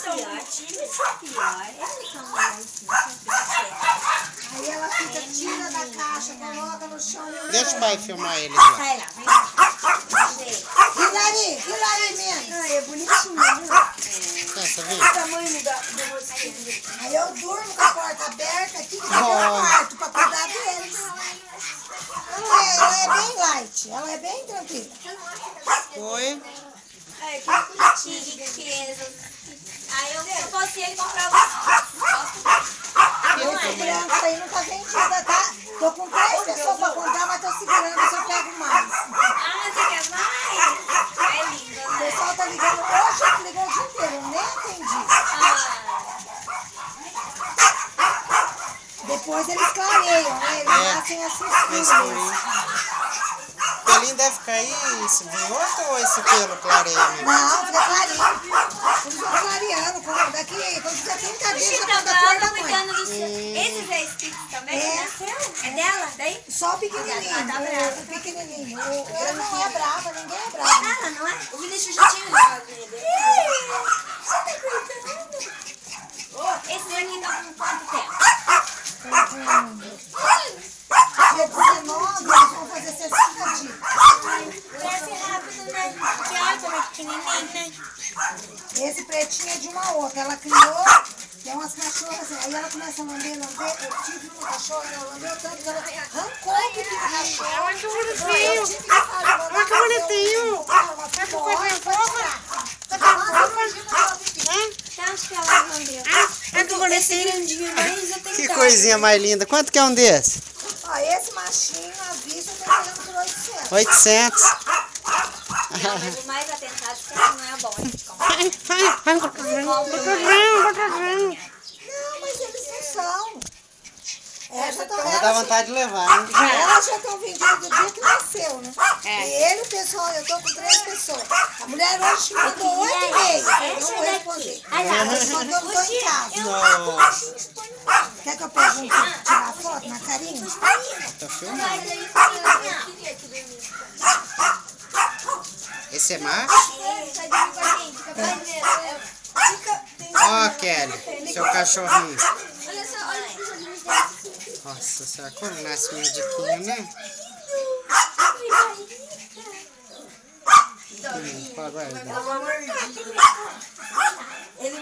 Eles são mais Aí ela fica, tira da caixa, coloca no chão. Deixa o pai filmar eles lá. Vai lá, vem lá. Hilari mesmo. Ai, é bonitinho, né? Pensa, vem. O tamanho do rostinho. Aí eu durmo com a porta aberta aqui no quarto pra cuidar deles. Ela é bem light, ela é bem tranquila. Oi. Ai, que bonitinho, que criança. Aí eu, se eu fosse ele, comprava. Esse branco aí não tá vendida, tá? Tô com 3 pessoas pra comprar, mas tô segurando se eu pego mais. Ah, você quer mais? É lindo, O né? pessoal tá ligando hoje, ligou o dia inteiro, eu nem atendi. Depois eles clareiam, né? Eles nascem assim escuros. O pelinho deve cair esse vinhoto ou esse pelo clareia mesmo? Não, fica clarinho. Eles vão clareando. Quando fica 30 dias, já tá da cor da mãe. Cuidando do seu. Esses é Stitch também? É. Nasceu? É dela? Daí? Só o pequenininho, Tá brava. o pequenininho. Ela não é brava, ninguém é brava. Ela não é? O Vinícius já tinha jogado nele. Você tá cuidando? Esses aqui estão com quanto tempo? Dia 19, eles vão fazer 60 dias. Cresce rápido, né? Que olha como é pequenininho, né? Esse pretinho é de uma outra. Ela criou, tem umas cachorras assim. Aí ela começa a lamber. Eu tive uma cachorra, ela lambeu tanto que ela arrancou o pipi do cachorro. Olha que bonitinho. Olha que bonitinho. Olha que coisa fofa. Acho que ela lambeu. Esse grandinho mais eu tenho Que coisinha mais linda. Quanto que é um desse? Ó, esse machinho, à vista, eu tô pagando por 800. 800. Não, mas o mais atentado que não é bom a gente comprar. Não, mas eles não são. Vou dar vontade de levar, hein? Elas já estão vendidas do dia que nasceu, né? E ele, o pessoal, eu tô com 3 pessoas. A mulher hoje mandou 8,5. Eu não vou responder. Ela mandou, não tô em casa. Não. Quer que eu pergunte tirar foto na carinha? Tá filmando. Esse é macho? Ó, Kelly, seu cachorrinho. Olha só, olha. Nossa, será que quando nasce um diquinho, né? Pode guardar. Ele